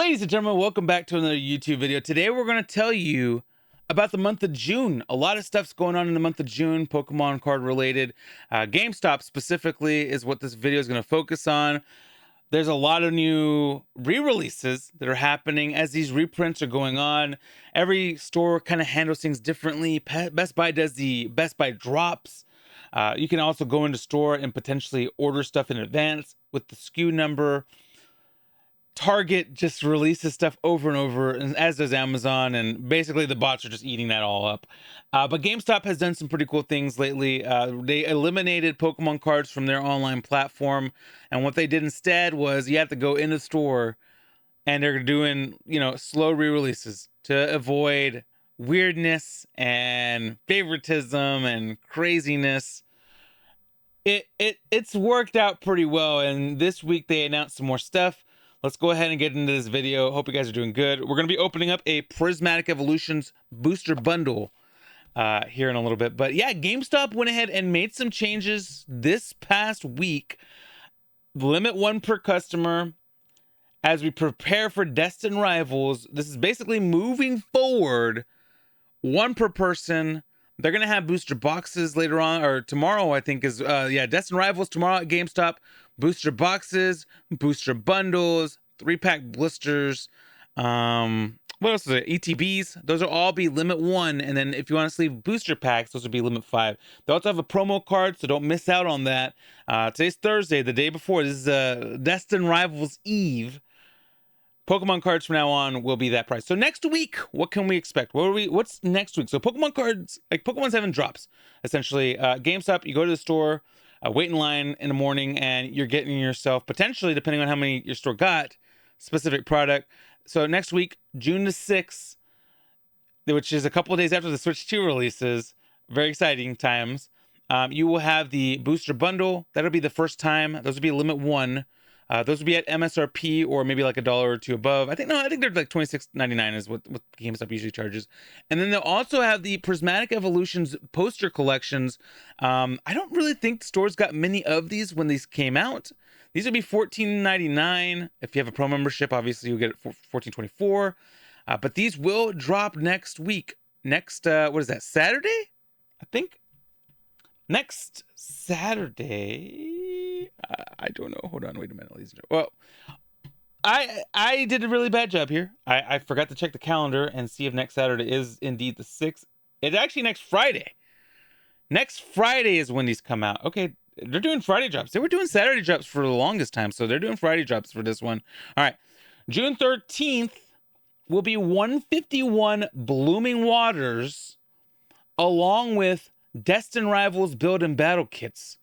Ladies and gentlemen, welcome back to another YouTube video. Today we're going to tell you about the month of June. A lot of stuff's going on in the month of June, Pokemon card related. GameStop specifically is what this video is going to focus on. There's a lot of new re-releases that are happening as these reprints are going on. Every store kind of handles things differently. Best Buy does the Best Buy drops. You can also go into store and potentially order stuff in advance with the SKU number. Target just releases stuff over and over, and as does Amazon, and basically the bots are just eating that all up. But GameStop has done some pretty cool things lately. They eliminated Pokemon cards from their online platform, and what they did instead was you have to go in the store, and they're doing, slow re-releases to avoid weirdness and favoritism and craziness. It's worked out pretty well, and this week they announced some more stuff. Let's go ahead and get into this video. Hope you guys are doing good. We're going to be opening up a Prismatic Evolutions booster bundle here in a little bit. But yeah, GameStop went ahead and made some changes this past week. Limit one per customer as we prepare for Destined Rivals. This is basically moving forward, one per person. They're going to have booster boxes later on, or tomorrow, I think is, Destined Rivals tomorrow at GameStop. Booster boxes, booster bundles, 3-pack blisters. What else is it? ETBs. Those will all be limit 1. And then if you want to sleeve booster packs, those will be limit 5. They also have a promo card, so don't miss out on that. Today's Thursday, the day before. This is Destined Rivals Eve. Pokemon cards from now on will be that price. So next week, what can we expect? What's next week? So Pokemon cards, like Pokemon 7 drops, essentially. GameStop, you go to the store, wait in line in the morning, and you're getting yourself, potentially, depending on how many your store got, specific product. So next week, June the 6th, which is a couple of days after the Switch 2 releases, very exciting times, you will have the booster bundle. That'll be the first time. Those will be limit 1. Those will be at MSRP or maybe like $1 or $2 above. I think they're like $26.99 is what GameStop usually charges. And then they'll also have the Prismatic Evolutions poster collections. I don't really think stores got many of these when these came out. These will be $14.99. If you have a pro membership, obviously you'll get it for $14.24. But these will drop next week. Next, what is that, Saturday? I think. Next Saturday. I don't know. Hold on. Wait a minute, ladies and gentlemen. Well, I did a really bad job here. I forgot to check the calendar and see if next Saturday is indeed the 6th. It's actually next Friday. Next Friday is when these come out. Okay, they're doing Friday drops. They were doing Saturday drops for the longest time, so they're doing Friday drops for this one. All right. June 13th will be 151 Blooming Waters along with Destined Rivals build and battle kits.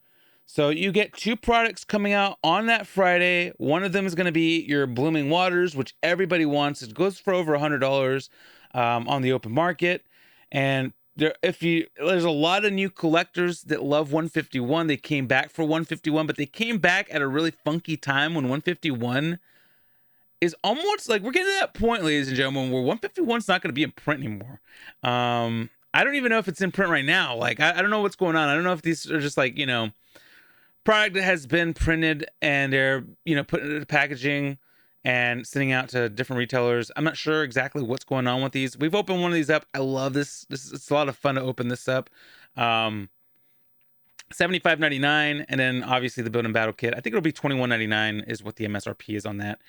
So you get 2 products coming out on that Friday. One of them is going to be your Blooming Waters, which everybody wants. It goes for over $100 on the open market. And there's a lot of new collectors that love 151. They came back for 151, but they came back at a really funky time when 151 is almost like, we're getting to that point, ladies and gentlemen, where 151 is not going to be in print anymore. I don't even know if it's in print right now. Like, I don't know what's going on. I don't know if these are just like, product that has been printed and they're putting it into packaging and sending out to different retailers. I'm not sure exactly what's going on with these. We've opened one of these up. I love this. It's a lot of fun to open this up. $75.99, and then obviously the build and battle kit. I think it'll be $21.99 is what the MSRP is on that.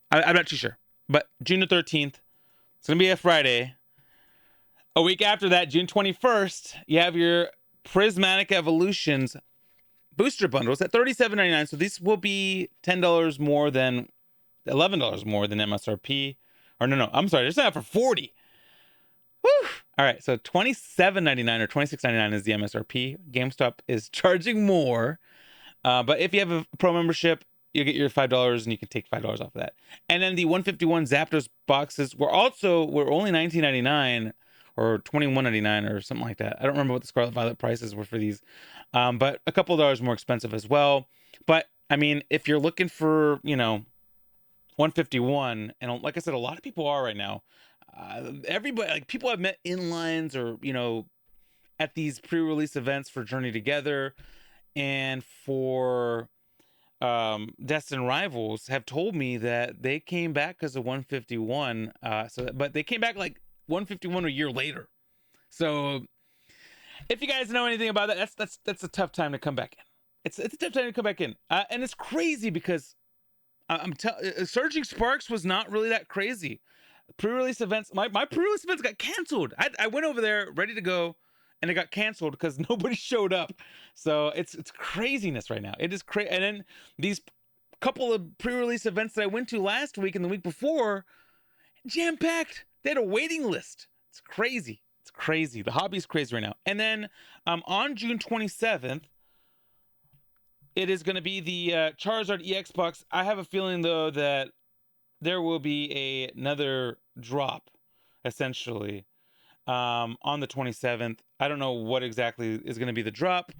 I'm not too sure, but June the 13th, it's gonna be a Friday. A week after that, June 21st, you have your Prismatic Evolutions booster bundles at $37.99. So these will be $10 more than $11 more than MSRP. Or no, I'm sorry, they're selling for $40. Woo! All right, so $27.99 or $26.99 is the MSRP. GameStop is charging more. But if you have a pro membership, you get your $5 and you can take $5 off of that. And then the 151 Zapdos boxes were only $19.99 or $21.99 or something like that. I don't remember what the Scarlet Violet prices were for these, but a couple of dollars more expensive as well. But I mean, if you're looking for 151, and like I said, a lot of people are right now. Everybody, like, people I've met in lines or at these pre-release events for Journey Together and for Destined rivals have told me that they came back because of 151. But they came back like 151 a year later. So if you guys know anything about that, that's a tough time to come back in. It's a tough time to come back in, and it's crazy because Surging Sparks was not really that crazy. Pre-release events, my pre-release events got canceled. I went over there ready to go, and it got canceled because nobody showed up. So it's craziness right now. It is crazy. And then these couple of pre-release events that I went to last week and the week before, jam-packed. They had a waiting list. It's crazy. It's crazy. The hobby is crazy right now. And then on June 27th, it is going to be the Charizard EX box. I have a feeling though that there will be another drop, essentially, on the 27th. I don't know what exactly is going to be the drop,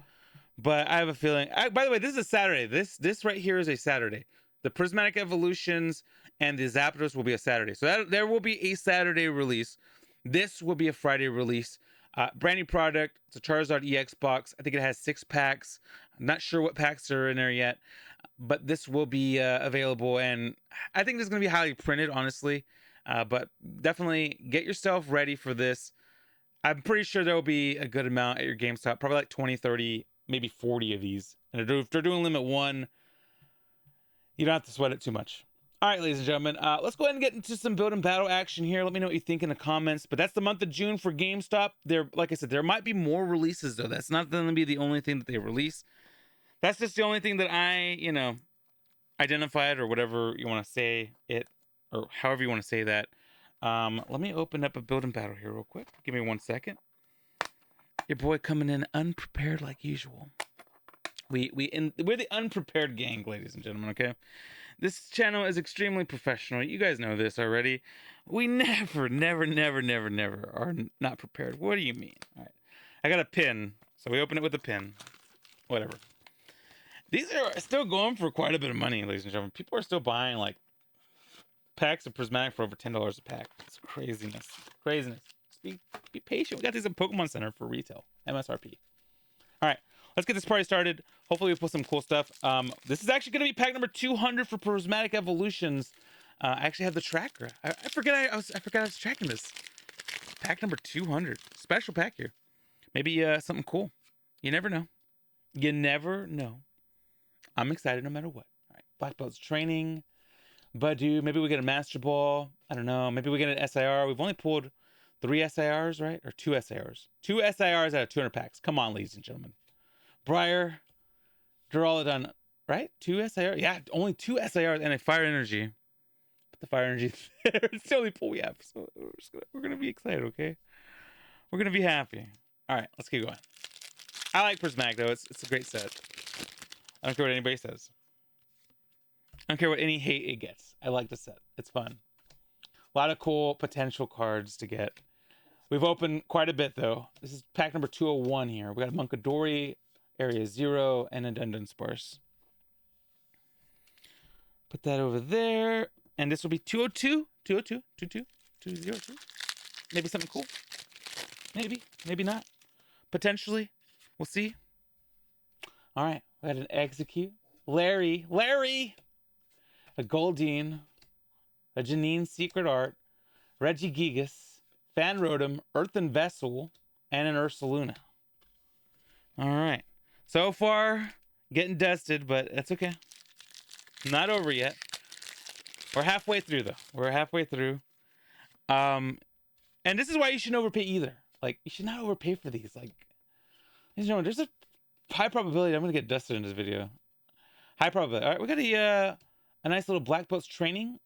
but I have a feeling. By the way, this is a Saturday. This right here is a Saturday. The Prismatic Evolutions and the Zapdos will be a Saturday. So there will be a Saturday release. This will be a Friday release. Brand new product. It's a Charizard EX box. I think it has 6 packs. I'm not sure what packs are in there yet, but this will be available, and I think this is going to be highly printed, honestly. But definitely get yourself ready for this. I'm pretty sure there will be a good amount at your GameStop, probably like 20, 30, maybe 40 of these. And if they're doing limit 1, you don't have to sweat it too much. All right, ladies and gentlemen, let's go ahead and get into some build and battle action here. Let me know what you think in the comments. But that's the month of June for GameStop. Like I said, there might be more releases, though. That's not going to be the only thing that they release. That's just the only thing that I, identified, or whatever you want to say it, or however you want to say that. Let me open up a build and battle here real quick. Give me 1 second. Your boy coming in unprepared like usual. We're the unprepared gang, ladies and gentlemen, okay? This channel is extremely professional. You guys know this already. We never are not prepared. What do you mean? All right. I got a pin, so we open it with a pin. Whatever. These are still going for quite a bit of money, ladies and gentlemen. People are still buying like packs of Prismatic for over $10 a pack. It's craziness. Craziness. Just be patient. We got these at Pokemon Center for retail. MSRP. All right. Let's get this party started. Hopefully we put some cool stuff. This is actually going to be pack number 200 for Prismatic Evolutions. I actually have the tracker. I forgot I was tracking this. Pack number 200. Special pack here. Maybe something cool. You never know. You never know. I'm excited no matter what. All right. Black Belt's training. Badu. Maybe we get a Master Ball. I don't know. Maybe we get an SIR. We've only pulled 3 SIRs, right? Or 2 SIRs. 2 SIRs out of 200 packs. Come on, ladies and gentlemen. Briar, Duraludon, right? 2 SIR? Yeah, only 2 SIRs and a Fire Energy. Put the Fire Energy there. It's the only pull we have. So we're going to be excited, okay? We're going to be happy. All right, let's keep going. I like Prismatic, though. It's a great set. I don't care what anybody says. I don't care what any hate it gets. I like the set. It's fun. A lot of cool potential cards to get. We've opened quite a bit, though. This is pack number 201 here. We got a Munkadori, Area 0, and a Dundon Sparse. Put that over there. And this will be 202, 202, 22, 202. Maybe something cool. Maybe, maybe not. Potentially. We'll see. All right. We got an Execute. Larry. A Goldeen. A Janine Secret Art. Regigigas. Fan Rotom. Earthen Vessel. And an Ursaluna. All right. So far, getting dusted, but that's okay. Not over yet. We're halfway through, though. We're halfway through. And this is why you shouldn't overpay either. Like, you should not overpay for these. Like, you know, there's a high probability I'm going to get dusted in this video. High probability. All right, we got a nice little Black Belt's training.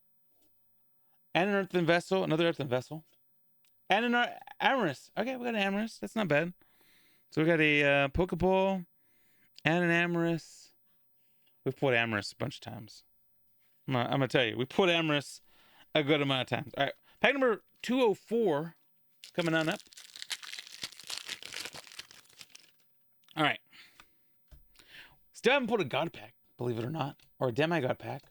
And an Earthen Vessel. Another Earthen Vessel. And an Amorous. Okay, we got an Amorous. That's not bad. So we got a Pokeball. And an Amorous. We've pulled Amorous a bunch of times. I'm gonna tell you, we pulled Amorous a good amount of times. All right, pack number 204 coming on up. All right. Still haven't pulled a God pack, believe it or not, or a Demigod pack.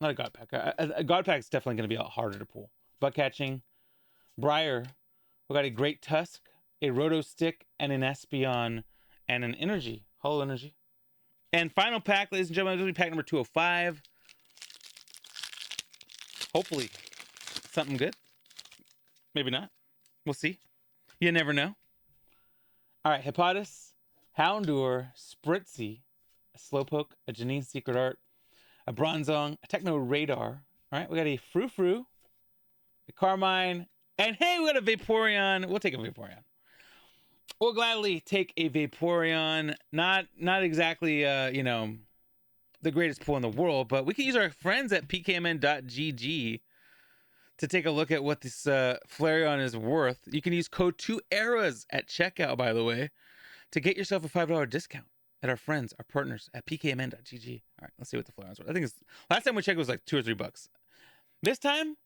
Not a God pack. A God pack is definitely going to be a lot harder to pull. Butt catching, Briar. We got a Great Tusk, a Roto Stick, and an Espeon, and an Energy, Hollow Energy. And final pack, ladies and gentlemen, this will be pack number 205. Hopefully, something good. Maybe not. We'll see. You never know. All right, Hippopotas, Houndour, Spritzy, a Slowpoke, a Janine Secret Art, a Bronzong, a Techno Radar. All right, we got a Frou-Frou, a Carmine, and hey, we got a Vaporeon. We'll take a Vaporeon. We'll gladly take a Vaporeon. Not exactly, you know, the greatest pull in the world, but we can use our friends at pkmn.gg to take a look at what this Flareon is worth. You can use code 2ERAS at checkout, by the way, to get yourself a $5 discount at our friends, our partners at pkmn.gg. All right, let's see what the Flareon's worth. I think it's last time we checked it was like $2 or $3. This time,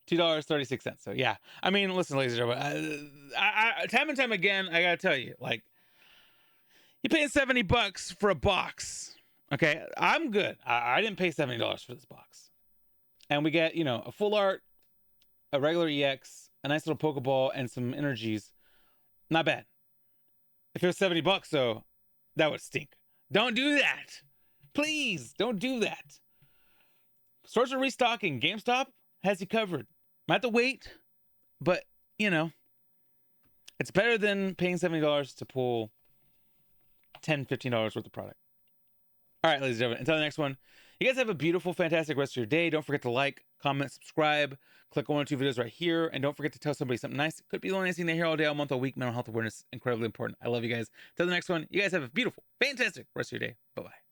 $2.36. So yeah, I mean, listen, ladies and gentlemen, time and time again, I gotta tell you, like, you're paying $70 for a box. Okay, I'm good. I didn't pay $70 for this box, and we get, you know, a full art, a regular EX, a nice little Pokeball, and some energies. Not bad. If it was $70 though, that would stink. Don't do that. Please don't do that. Stores are restocking. GameStop has you covered. Might have to wait, but you know, it's better than paying $70 to pull $10, $15 worth of product. All right, ladies and gentlemen, until the next one, you guys have a beautiful, fantastic rest of your day. Don't forget to like, comment, subscribe, click on one or two videos right here, and don't forget to tell somebody something nice. It could be the only nice thing they hear all day, all month, all week. Mental health awareness, incredibly important. I love you guys. Till the next one, you guys have a beautiful, fantastic rest of your day. Bye-bye.